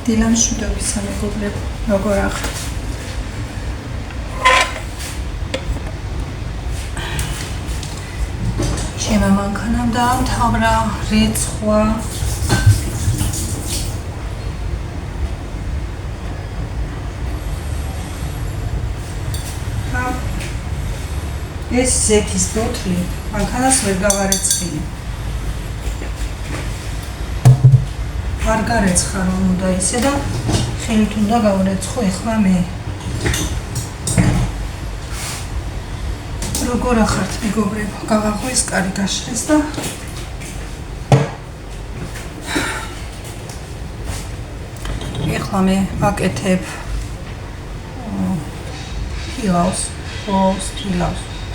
დილამ შვიდობის მეგობრებო, როგორ ახართ? ჩემმა მანქანამ დაამთავრა რეცხვა. ეს ზეთის ბოთლი მანქანას ვერ გავარეცხინე. არ გარეცხა რომ უნდა ისე და ხელით უნდა გავარეცხო ეხლა მე. როგორ ახართ მეგობრებო, გავაღვეს, კარი გაშრეს და ეხლა მე ვაკეთებ ფილავს,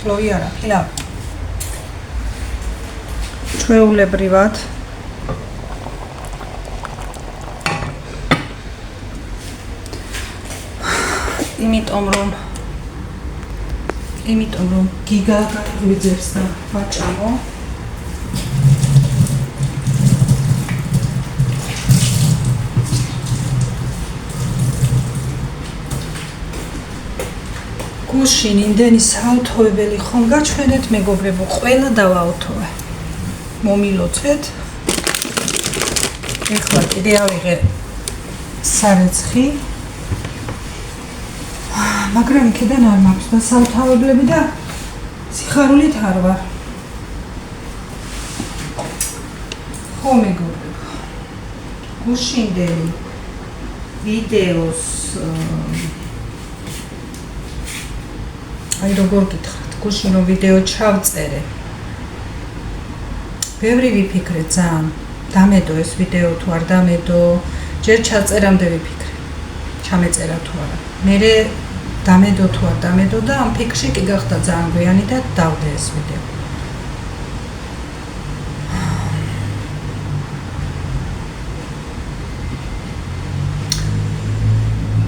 ფლოვი არა, ფილავ. ჩვეულებრივად იმიტომ რომ გიგა გვიძებს და ვაჭამო. გუშინ იმდენი საავთოებელი ხომ გაჩვენეთ მეგობრებო, ყველა დავაავთოვე. მომილოცეთ. ეხლა კიდე ავიღე სარეცხი. მაგრამ იქიდან არ მაქვს და საავთოებლები და სიხარულით არ ვარ. ხო მეგობრებო, გუშინდელი ვიდეოს აი როგორ გითხრათ, გუშინ რომ ვიდეო ჩავწერე, ბევრი ვიფიქრე ძალიან, დამედო ეს ვიდეო თუ არ დამედო, ჯერ ჩაწერამდე ვიფიქრე, ჩამეწერა თუ არა. მერე დამედო თუ არ დამედო და ამ ფიქრში კი გახდა ძალიან გვიანი და დავდე ეს ვიდეო.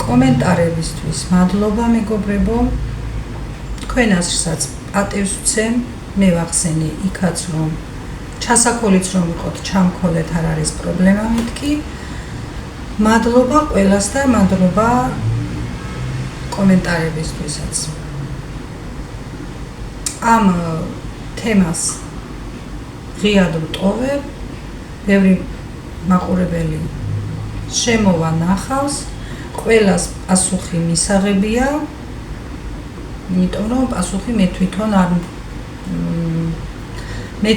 კომენტარებისთვის მადლობა მეგობრებო. თქვენ აზრსაც პატივს ვცემ, მე ვახსენე იქაც რომ ჩასაქოლიც რომ ვიყოთ, ჩამქოლეთ არ არის პრობლემა მეთქი. მადლობა ყველას და მადლობა კომენტარებისთვისაც. ამ თემას ღიად ვტოვებ, ბევრი მაყურებელი შემოვა ნახავს, ყველას პასუხი მისაღებია, იმიტომ რომ პასუხი მე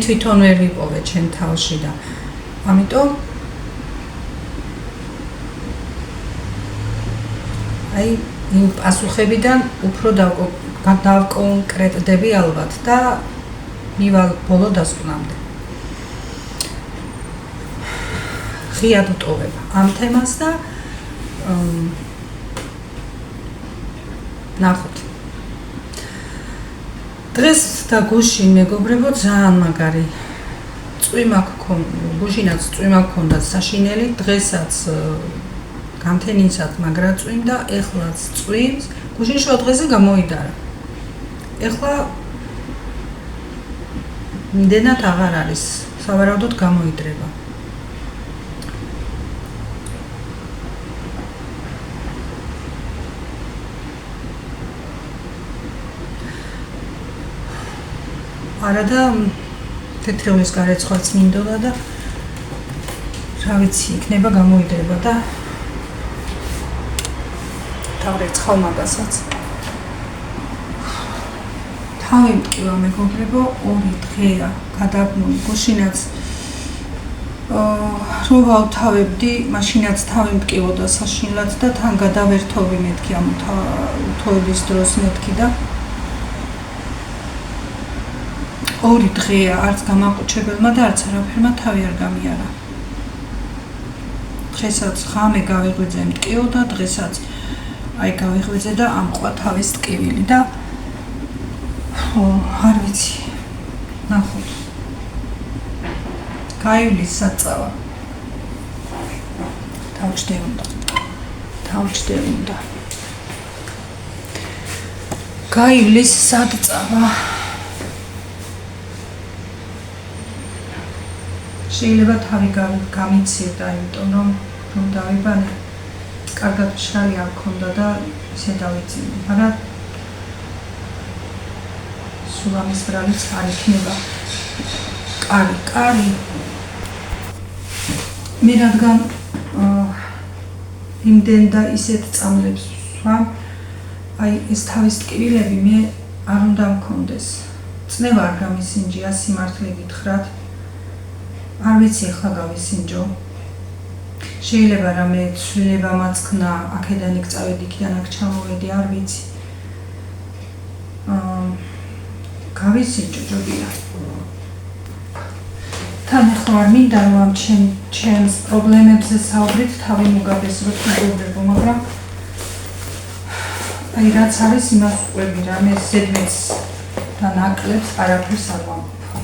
თვითონ ვერ ვიპოვე ჩემ თავში და ამიტომ აი იმ პასუხებიდან უფრო დავკონკრეტდები ალბათ და მივალ ბოლო დასკვნამდე. ღიად ვტოვებ ამ თემას და ნახოთ. დღეს და გუშინ მეგობრებო ძალიან მაგარი წვიმა გქონდა, გუშინაც წვიმა გქონდა საშინელი, დღესაც გამთენისაც მაგრა წვიმდა, ეხლაც წვიმს, გუშინ შუა დღეზე გამოიდარა. ეხლა იმდენად აღარ არის, სავარაუდოდ გამოიდრება. არა და თეთრეულის გარეცხვაც მინდოდა და რა ვიცი, იქნება გამოიდრება და თავრეცხავ მაგასაც. თავი მტკივა მეგობრებო, 2 დღეა გადაგმული, გუშინაც რო ვავთავებდი, მაშინაც თავი მტკივოდა საშინლად და თან გადავერთოვი მეთქი ამ თავების დროს მეთქი და 2 დღეა არც გამაყუჩებელმა და არც არაფერმა თავი არ გამიარა. დღესაც ღამე გავიღვიძე მტკიოდა, დღესაც აი გავიღვიძე და ამყვა თავის ტკივილი და არ ვიცი. ნახოთ. გაივლის საწავა. თავჭდე უნდა. გაივლის საწავა. შეიძლება თავი გამიცირდა, იმიტომ რომ დავიბანე კარგად მშრალი არ ქონდა და ისე დავიძინე, მაგრამ სულ ამის ბრალიც არ იქნება. კარი. მე რადგან იმდენ და ისეთ წამლებს ვსვამ, აი ეს თავის ტკივილები მე არ უნდა მქონდეს. წნევა არ გამისინჯია, სიმართლე გითხრათ. არ ვიცი ახლა გავისინჯო. შეიძლება რამე ცვლილება მაწყნა, აქედან იქ წავედი, იქიდან აქ ჩამოვედი, არ ვიცი. გავისინჯო ჯობია. თან ახლა არ მინდა რომ ამ ჩემს პრობლემებზე საუბრით თავი მოგაბეზროთ მეგობრებო, მაგრამ აი რაც არის იმას ვყვები, რამე ზედმეტს და ნაკლებს არაფერს არ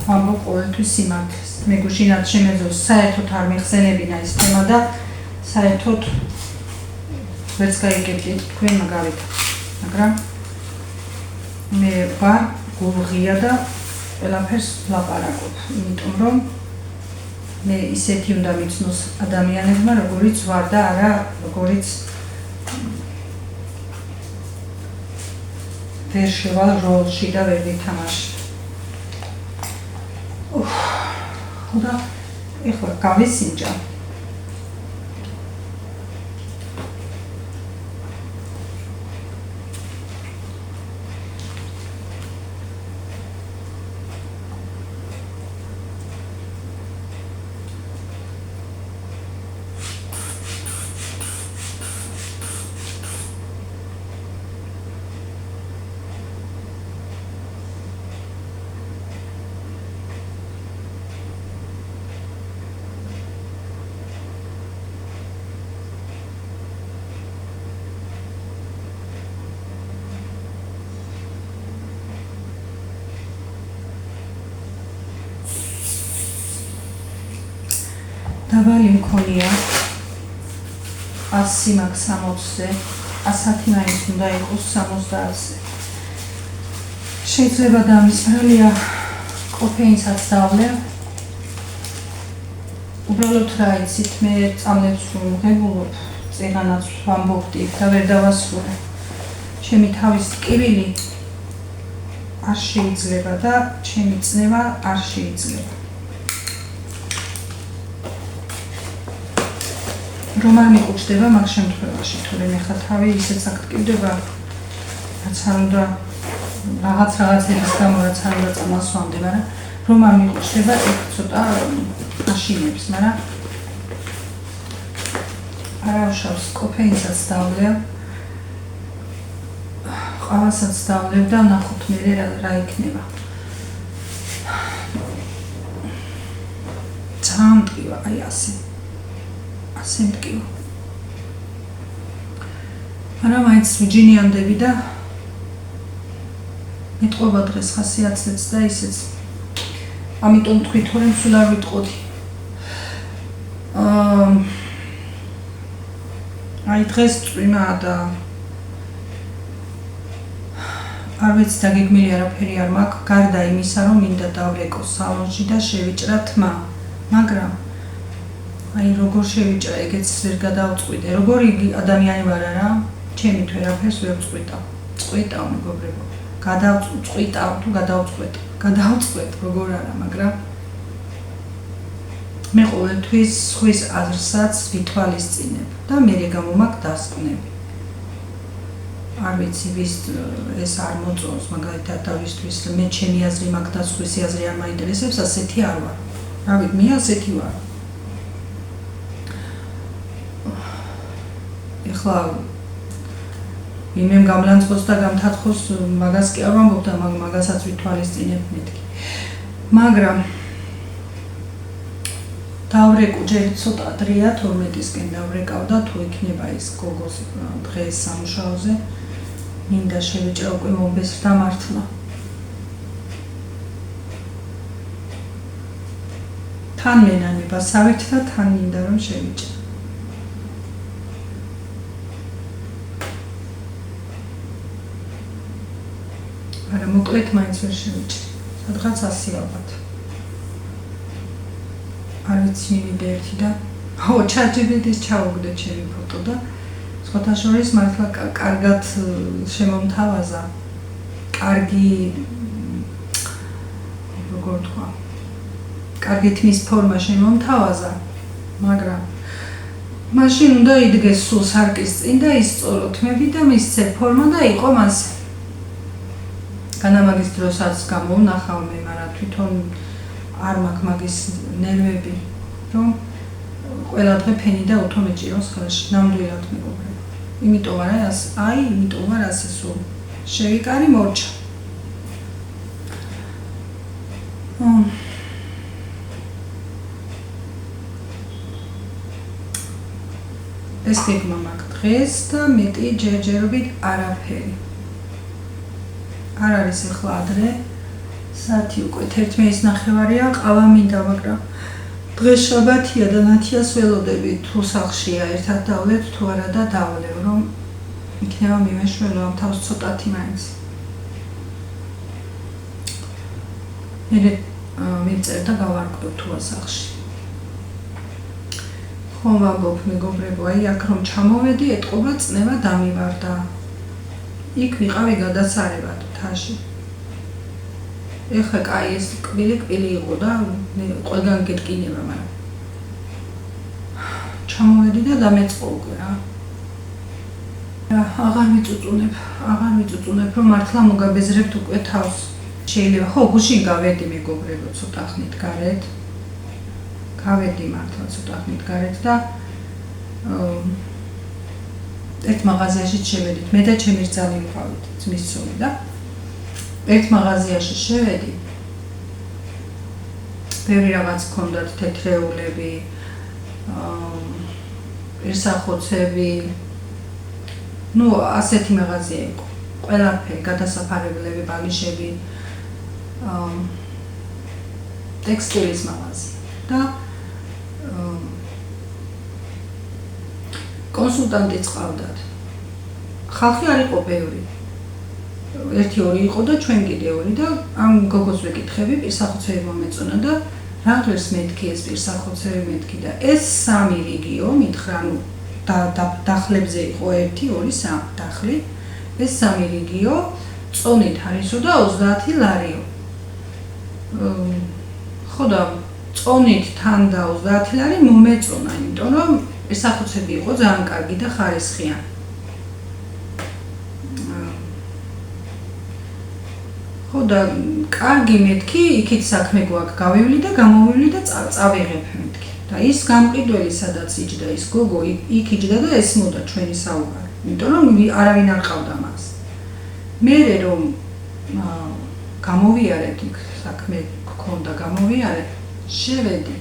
ვამბობ ყოველთვის სიმართლეს. მე გუშინაც შემეძლო საერთოდ არ მიხსენებინა ეს თემა და საერთოდ ვერც გაიგებდი თქვენ მაგალით, მაგრამ მე ვარ გულღია და ყველაფერს ვლაპარაკობ, იმიტომ რომ მე ისეთი უნდა მიცნოს ადამიანებმა, როგორიც ვარ და არა როგორიც ვერ შევალ როლში და ვერ ვითამაშე. ხოდა ეხლა გავისინჯა. დაბალი მქონია 100 მაგ 60-ზე, 110 მაინც უნდა იყოს 70-ზე. შეიძლება დამისრალია კოფეინსაც დავლევ. უბრალოდ რა იცით, მე წამლებს რომ ვღებულობ, წეგანაც ვამბობდი და ვერ დავასრულე. ჩემი თავის ტკივილი არ შეიძლება და ჩემი წნევა არ შეიძლება. რომ არ მიყუჩდება მაგ შემთხვევაში, თორემ ახლა თავი ისეც აქტივდება, რაც არ უნდა რაღაცების გამო, რაც არ უნდა წამალს ვამდე, მაგრამ რომ არ მიყუჩდება, ეგ ცოტა აშინებს, მაგრამ არავშავს კოფეინსაც დავლევ, ყავასაც დავლევ და ნახოთ მერე რა იქნება. ძალიან მტკივა, აი ასე. ასე მტკივა. მაგრამ მაინც ვიჯინიანდები და მეტყობა დღეს ხასიათზეც და ისეც. ამიტომ თქვი თორემ სულ არ ვიტყოდი. აი დღეს წვიმაა და არ ვიცი დაგეგმილი არაფერი არ მაქვს, გარდა იმისა, რომ მინდა დავრეკო სალონში და შევიჭრა თმა, მაგრამ აი როგორ შევიჭრა, ეგეც ვერ გადავწყვიტე. როგორი ადამიანი ვარ არა, ჩემი თვერაფერს ვერ ვწყვიტავ. წყვიტავ მეგობრებო. გადავწყვიტავ თუ გადავწყვეტ, როგორ არა, მაგრამ მე ყოველთვის სხვის აზრსაც ვითვალისწინებ და მერე გამომაქვს დასკვნები. არ ვიცი ვის ეს არ მოწონს, მაგალითად დავისთვის მე ჩემი აზრი მაქვს და სხვისი აზრი არ მაინტერესებს, ასეთი არ ვარ. რავი, მე ასეთი ვარ. ეხლა ვინმემ გამლანწყოს და გამთათხოს, მაგას კი არ ვამბობ და მაგასაც ვითვალისწინებ მეთქი. მაგრამ დავრეკო ჯერ ცოტა დრია 12-ისკენ დავრეკავ და თუ იქნება ის გოგოს დღეს სამუშაოზე, მინდა შევიჭრა უკვე მომბესრდა მართლა. თან მენანება სავით და თან მინდა რომ შევიჭრა. არა მოკლედ მაინც ვერ შევიჭრე. სადღაც 100 ალბათ. არ ვიცი მივიდე ერთი და ChatGPT-ს ჩავუგდე ჩემი ფოტო და სხვათა შორის მართლა კარგად შემომთავაზა. კარგი როგორ თქვა? კარგი თმის ფორმა შემომთავაზა, მაგრამ მაშინ უნდა იდგეს სულ სარკის წინ და ისწორო თმები და მისცე ფორმა და იყო მასე. განამაგის დროსაც გამოვნახავ მე, მაგრამ თვითონ არ მაქვს მაგის ნერვები, რომ ყველა დღე ფენი და უთო მეჭიროს ხელში, ნამდვილად მეგობრებო. იმიტომ არ ასე სულ შევიკარი მორჩა. ეს გეგმა მაქვს დღეს და მეტი ჯერჯერობით არაფერი. არ არის ახლა ადრე, საათი უკვე 11:30-ია, ყავა მინდა, მაგრამ დღეს შაბათია და ნათიას ველოდები თუ სახლშია ერთად დავლეთ თუ არა და დავლევ, რომ იქნება მივეშველო ამ თავს ცოტათი მაინც. მე მივწერ და გავარკვევ თუ სახლში. ხომ ვამბობ მეგობრებო, აი აქ რომ ჩამოვედი, ეტყობა წნევა დამივარდა. იქ ვიყავი გადასარევად თაში. ეხლა კაი ეს კვილი იყო და ყველგან გეტკინება, მაგრამ ჩამოვედი და დამეწყო უკვე რა. აღარ მიწუწუნებ, რომ მართლა მოგაბეზრებთ უკვე თავს. შეიძლება ხო გუშინ გავედი მეგობრებო ცოტა ხნით გარეთ. გავედი მართლა ცოტა ხნით გარეთ და ერთ მაღაზიაში შევედით. მე და ჩემი რძალი ვიყავით, ძმის ცოლი და ერთ მაღაზიაში შევედი. ბევრი რაღაც ჰქონდათ თეთრეულები, ერთსახოცები. ნუ ასეთი მაღაზია იყო. ყველაფერი, გადასაფარებლები, ბალიშები, ტექსტილის მაღაზია და კონსულტანტიც ყავდათ. ხალხი არ იყო ბევრი. 1-2 იყო და ჩვენ კიდე 2 და ამ გოგოს ვეკითხები, პირსახოცები მომეწონა და რა ღირს მეთქი ეს პირსახოცები მეთქი და ეს 3 რიგიო მითხრა, ნუ დახლებზე იყო 1, 2, 3 დახლი. ეს 3 რიგიო წონით არისო და 30 ლარიო. ხო და წონით თან და 30 ლარი მომეწონა, იმიტომ რომ პირსახოცები იყო ძალიან კარგი და ხარისხიანი. ხო და კარგი მეთქი, იქით საქმე გვაქვს, გავივლი და გამოვივლი და წავიღებ მეთქი. და ის გამყიდველი სადაც იჯდა ის გოგო, იქ იჯდა და ესმოდა ჩვენი საუბარი. იმიტომ რომ არავინ არ ყავდა მას. მერე რომ გამოვიარეთ, იქ საქმე გქონდა, გამოვიარეთ, შევედი,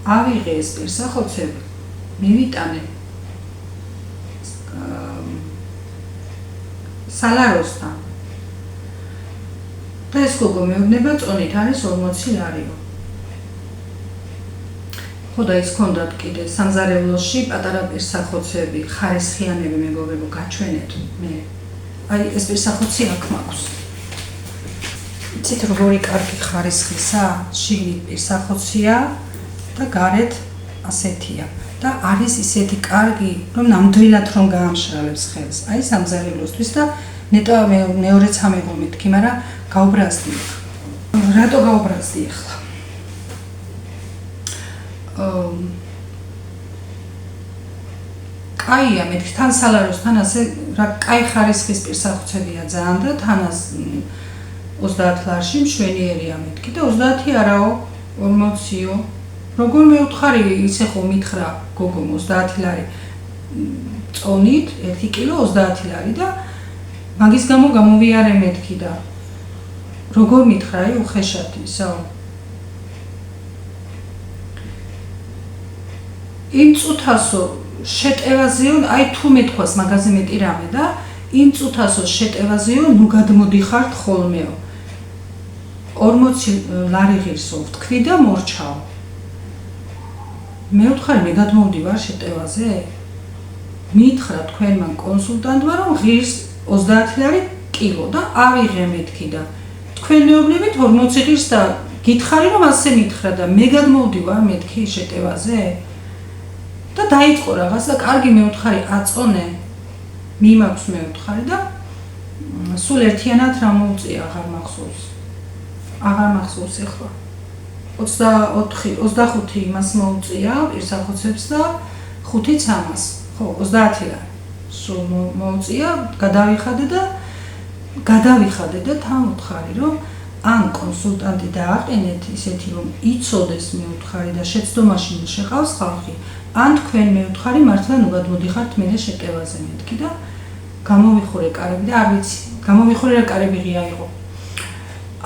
ავიღე ეს პირსახოცები, მივიტანე სალაროსთან. და ეს გოგო მეუბნება წონით არის 40 ლარიო. ხო და ის ჰქონდათ კიდე სამზარეულოში პატარა პირსახოცები, ხარისხიანები მეგობრებო, გაჩვენეთ მე. აი ეს პირსახოცი აქ მაქვს. იცით როგორი კარგი ხარისხისა, შიგნით პირსახოცია და გარეთ ასეთია. და არის ისეთი კარგი, რომ ნამდვილად რომ გაამშრალებს ხელს. აი სამზარეულოსთვის და ნეტო მეორეც ამიღო მეთქი, მაგრამ გაუბრაზდი. რატო გაუბრაზდი ახლა? კაია მეთქი, თან სალაროსთან ასე რა კაი ხარისხის პირსახოცებია ძალიან და თანას 30 ლარში მშვენიერია მეთქი და 30 არაო, 40-ო. როგორ მეუთხარი ისე ხო მითხრა გოგომ 30 ლარი წონით 1 კილო 30 ლარი და მაგის გამო გამოვიარე მეთქი და როგორ მითხრა აი უხეშად ისო იმ წუთასო შეტევაზეო აი თუ მეთქვას მაგაზე მეტი რამე და იმ წუთასო შეტევაზეო ნუ გადმოდიხართ ხოლმეო 40 ლარი ღირსო ვთქვი და მორჩაო მე ვთხარი მე გადმოვდივარ შეტევაზე მითხრა თქვენმა კონსულტანტმა რომ ღირს 30 ლარი კილო და ავიღე მეთქი და თქვენ მეუბნებით 40 ღირს და გითხარი რომ ასე მითხრა და მე გადმოვდივარ მეთქი შეტევაზე და დაიწყო რაღაც და კარგი მე ვთხარი აწონე მიმაქვს მეუთხარი და სულ ერთიანად რა მოუწია აღარ მახსოვს ეხლა 25 იმას მოუწია პირსახოცებს და 5-იც ამას ხო 30 ლარი სულ მოუწია გადავიხადე და თან ვუთხარი რომ ან კონსულტანტი დააყენეთ ისეთი რომ იცოდეს მეუთხარი და შეცდომაში შეყავს ხალხი ან თქვენ მეუთხარი მართლა ნუბად მოდიხართ მე შეკევაზე მეთქი და გამოვიხურე კარები და არ ვიცი გამოვიხურე რა კარები ღია იყო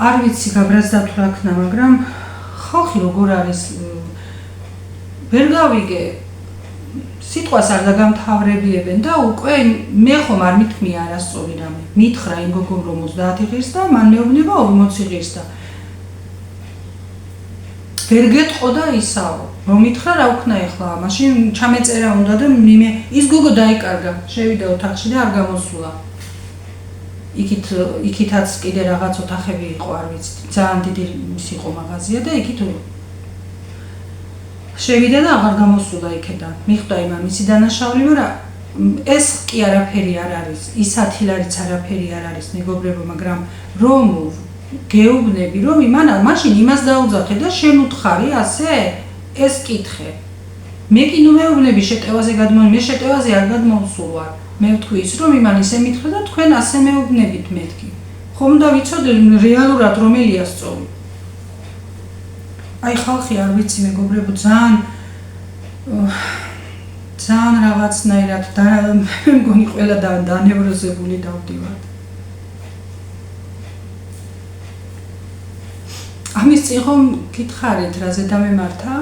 არ ვიცი გაბრაზდა თუ რა ქნა მაგრამ ხალხი როგორ არის ვერ გავიგე სიტყვას არ დაგამთავრებიებენ და უკვე მე ხომ არ მithმია არასწორი რამე მითხრა იმ გოგომ რომ 30 ღირს და მან მეუბნება 40 ღირს და ვერ გეტყო და ისაო რომ მითხრა რა ვქნა ეხლა მაშინ ჩამეწერა უნდა და მე ის გოგო დაიკარგა შევიდა ოთახში და არ გამოსულა იქითაც კიდე რაღაც ოთახები იყო არ ვიცი ძალიან დიდი ის იყო მაღაზია და იქით შევიდა და აღარ გამოსულა იქიდან მიხვდა იმან მისი დანაშაული მაგრამ ეს კი არაფერი არ არის ის 10 ლარიც არაფერი არ არის მეგობრებო მაგრამ რომ გეუბნები რომ იმან მაშინ იმას დაუძახე და შენ უთხარი ასე ეს კითხე მე კი ნუ მეუბნები შეტევაზე გადმოვი მე შეტევაზე არ გადმოვსულვარ მე ვთქვი ის რომ იმან ისე მითხრა და თქვენ ასე მეუბნებით მეთქი ხომ და ვიცოდე რეალურად რომელია სწორი აი ხალხი არ ვიცი მეგობრებო ძალიან რაღაცნაირად და მე მგონი ყველა დანევროზებული დავდივართ ამის წინ ხომ გითხარით რაზე დამემართა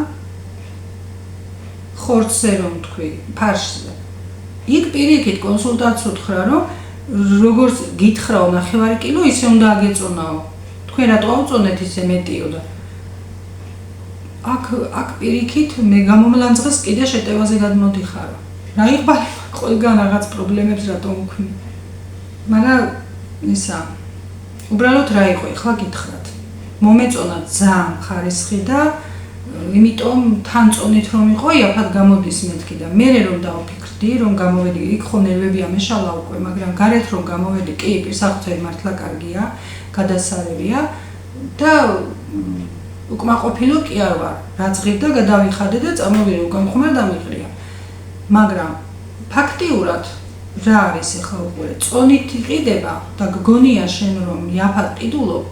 ხორცზე რომ თქვი ფარშზე იქ პირიქით კონსულტანტს უთხრა რომ როგორც გითხრაო ნახევარი კილო ისე უნდა აგეწონაო თქვენ რატო აუწონეთ ისე მეტიო და აქ პირიქით მე გამომლანძღეს კიდე შეტევაზე გადმოდიხარო რა იყბალი ყველგან რაღაც პრობლემებს რატომ ვქვი მაგრამ ისა უბრალოდ რა იყო ეხლა გითხრათ მომეწონა ძალიან ხარისხი და იმიტომ თან წონით რომ იყო იაფად გამოდის მეთქი და მე რომ დავფიქრდი რომ გამოვედი იქ ხო ნერვები ამეშალა უკვე მაგრამ გარეთ რომ გამოვედი კი პირსახოცები მართლა კარგია გადასარევია და უკმაყოფილო კი არ ვარ რაც ღირ და გადავიხადე და წამოვიდე გამხმარ დამიყრია მაგრამ ფაქტიურად რა არის ახლა უკვე წონით იყიდება და გგონია შენ რომ იაფად ყიდულობ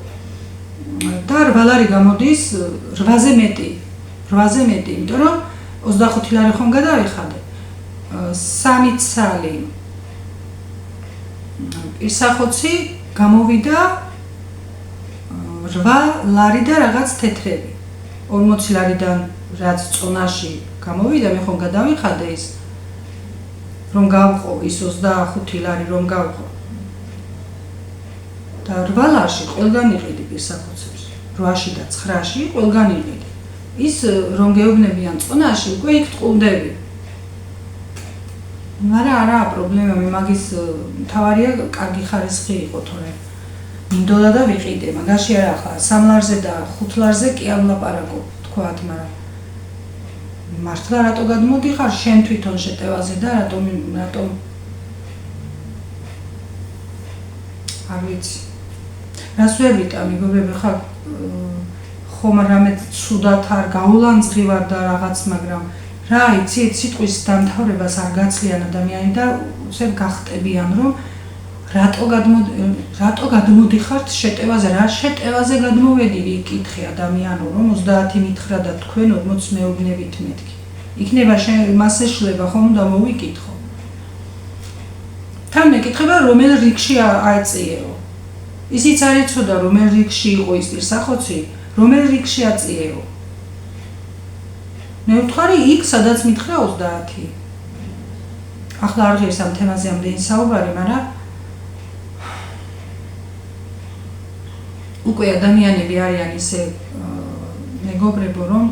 და 8 ლარი გამოდის 8-ზე მეტი იმიტომ რომ 25 ლარი ხომ გადავიხადე 3 ცალი პირსახოცი გამოვიდა 8 ლარი და რაღაც თეთრები 40 ლარიდან რაც წონაში გამოვიდა მე ხომ გადავიხადე ის რომ გავყო ის 25 ლარი რომ გავყო და 8 ლარში ყველგან იყიდი პირსახოცებს 8-ში და 9-ში ყველგან იყიდი ის რომ გეუბნებიან წონაში უკვე იქ ტყუილდები მაგრამ არა პრობლემა მე მაგის თავარია კარგი ხარისხი იყო თორე მინდოდა და ვიყიდე მაგაში არა ხა 3 ლარზე და 5 ლარზე კი არ ვლაპარაკობ თქვათ მაგრამ მართლა რატო გადმოდიხარ შენ თვითონ შეტევაზე და რატომ არ ვიცი რას ვერ ვიტა მეგობრებო ხა ხომ რამე ცუდად არ გაულანძღივარ და რაღაც მაგრამ რა იცით სიტყვის დამთავრებას არ გაცლიან ადამიანი და უცებ გახტებიან რომ რატო გადმოდიხართ შეტევაზე რა შეტევაზე გადმოვედი ვიკითხე ადამიანო რომ 30 მითხრა და თქვენ 40 მეუბნებით მეთქი იქნება მას ეშლება ხომ და მოვიკითხო თან მეკითხება რომელ რიგში აეწიეო ისიც არ იცოდა რომელ რიგში იყო ის პირსახოცი რომელ რიგში აწიეო მე ვთქვარი იქ სადაც მითხრა 30 ახლა არ ღირს ამ თემაზე ამდენი საუბარი მაგრამ უკვე ადამიანები არიან ისე მეგობრებო რომ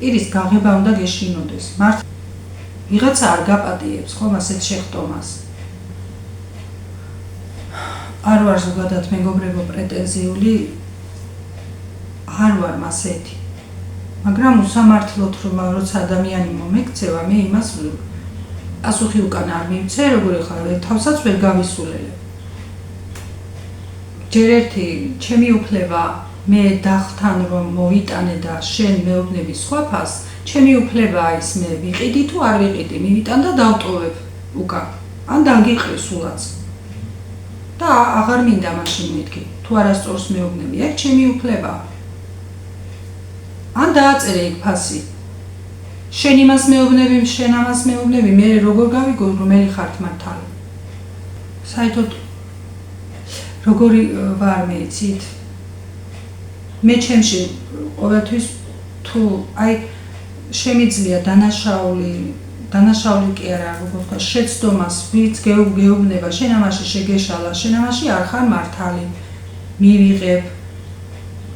პირის გაღება უნდა გეშინოდეს მართლა ვიღაცა არ გაპატიებს ხომ ასეთ შეხტომას არ ვარ ზოგადად მეგობრებო პრეტენზიული არ ვარ მასეთი მაგრამ უსამართლოდ რომ როცა ადამიანი მომექცევა, მე იმას პასუხი უკან არ მივცე, როგორ ხარ, თავსაც ვერ გავისულელებ. ჯერ ერთი ჩემი უფლება მე დახთან რომ მოვიტანე და შენ მეუბნები სხვა ფას, ჩემი უფლებაა ის მე ვიყიდი თუ არ ვიყიდი, მივიტან და დავტოვებ უკან. ან დაგიყრი სულაც. და აღარ მინდა მაშინ მეთქი, თუ არასწორს მეუბნები, ეგ ჩემი უფლებაა. ან დააწერე იქ ფასი. შენ იმას მეუბნები, შენ ამას მეუბნები, მე როგორ გავიგო რომ მე ხართ მართალი. საერთოდ როგორი ვარ მე იცით? მე ჩემში ყოველთვის თუ აი შემიძლია დანაშაული კი არა, როგორ ვთქვა, შეცდომას ვიც გეუბნება, შენ ამაში შეგეშალა, შენ ამაში არ ხარ მართალი. მივიღებ,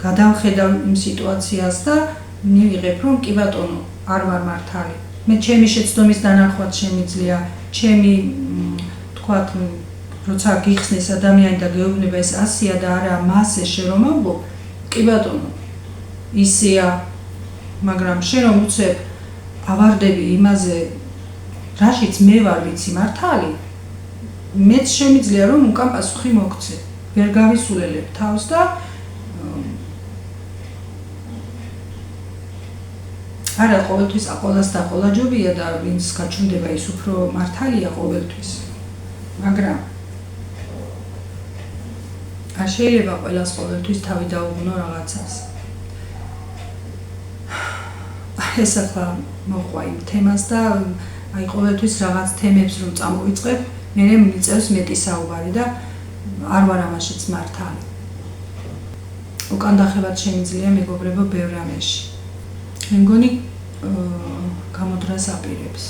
გადავხედავ იმ სიტუაციას და მივიღებ, რომ კი ბატონო, არ ვარ მართალი. მე ჩემი შეცდომის დანახვაც შემიძლია, ჩემი თქვათ, როცა გიხსნეს ადამიანი და გეუბნება ეს ასია და არა მასე შე რომ ამბობ, კი ბატონო, ისია, მაგრამ შენ რომ უცებ ავარდები იმაზე, რაშიც მე ვარ ვიცი მართალი, მეც შემიძლია რომ უკან პასუხი მოგცე. ვერ გავისულელებ თავს და არა ყოველთვის აყოლას და ყოლაჯობია და ვინც გაჩნდება ის უფრო მართალია ყოველთვის. მაგრამ არ შეიძლება ყველას ყოველთვის თავი დაუღუნო რაღაცას. ეს ახლა მოყვა იმ თემას და აი ყოველთვის რაღაც თემებს რომ წამოვიწყებ, მე მიწევს მეტი საუბარი და არ ვარ ამაშიც მართალი. უკან დახევად შემიძლია მეგობრებო ბევრ რამეში. მე მგონი გამოდრას აპირებს.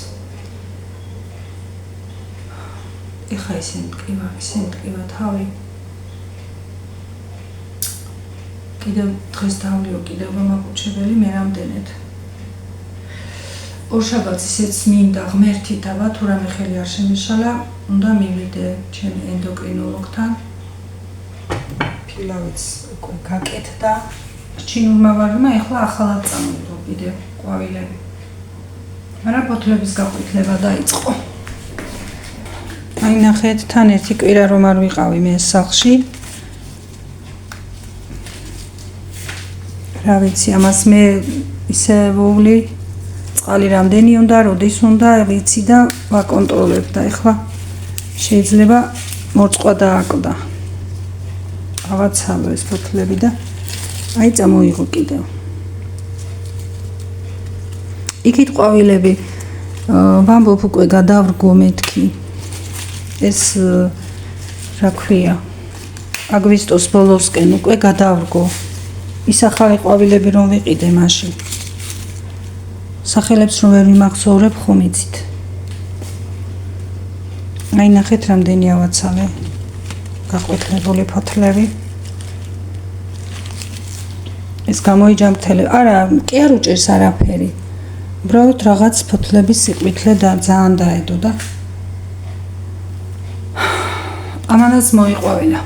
ეხა ისე მტკივა თავი. კიდევ დღეს დავლიო კიდევ გამაყუჩებელი მე რამდენად. ორშაბათს ისეც მინდა ღმერთი დავა, თუ რამე ხელი არ შემეშალა, უნდა მივიდე ჩემი ენდოკრინოლოგთან. ფილავიც უკვე გაკეთდა. ჩინურმა ვარდმა ეხლა ახალად წამოვიდო კიდევ ყვავილები. მაგრამ ფოთლების გაყვითლება დაიწყო. აი ნახეთ, თან ერთი კვირა რომ არ ვიყავი მე სახლში. რა ვიცი, ამას მე ისე ვოვლი, წყალი რამდენი უნდა, როდის უნდა, ვიცი და ვაკონტროლებ და ეხლა შეიძლება მორწყვა დააკვდა. ავაცალო ეს ფოთლები და აი წამოიღო კიდევ. იქით ყვავილები ვამბობ უკვე გადავრგო მეთქი. ეს რა ქვია? აგვისტოს ბოლოსკენ უკვე გადავრგო. ის ახალი ყვავილები რომ ვიყიდე მაშინ. სახელებს რომ ვერ ვიმახსოვრებ ხომ იცით. აი ნახეთ რამდენი ავაცალე. გაყვითლებული ფოთლები. ეს გამოიჯამრთელე. არა, კი არ უჭერს არაფერი. უბრალოდ რაღაც ფოთლების სიყვითლე და ძალიან დაედო და ამანაც მოიყვავილა.